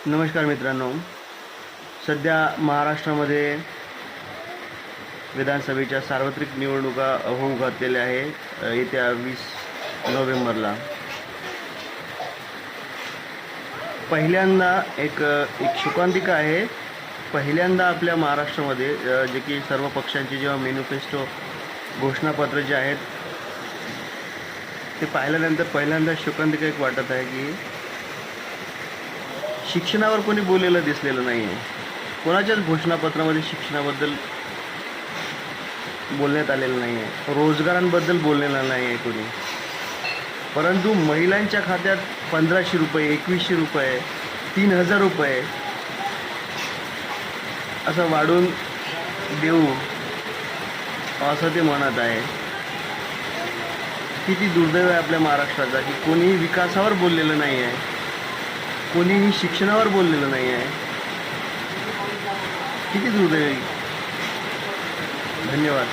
नमस्कार मित्रांनो. सध्या महाराष्ट्रामध्ये विधानसभेच्या सार्वत्रिक निवडणुका होऊ घातलेल्या आहे येत्या 20 नोव्हेंबरला. पहिल्यांदा एक शोकांतिका आहे. पहिल्यांदा आपल्या महाराष्ट्रामध्ये जे की सर्व पक्षांचे जेव्हा मॅनिफेस्टो घोषणापत्र जे आहेत ते पाहिल्यानंतर पहिल्यांदा शोकांतिका एक वाटत आहे की शिक्षणावर कोणी बोललेलं दिसलेलं नाही आहे. कोणाच्याच घोषणापत्रामध्ये शिक्षणाबद्दल बोलण्यात आलेलं नाही आहे, रोजगारांबद्दल बोललेलं नाही आहे कोणी. परंतु महिलांच्या खात्यात 1500 रुपये, 2100 रुपये, 3000 रुपये असं वाढून देऊ असं ते म्हणत आहे. किती दुर्दैव आहे आपल्या महाराष्ट्राचा की कोणीही विकासावर बोललेलं नाही आहे, कोणीही शिक्षणावर बोललेलं नाही आहे. किती दुर्दैवी. धन्यवाद.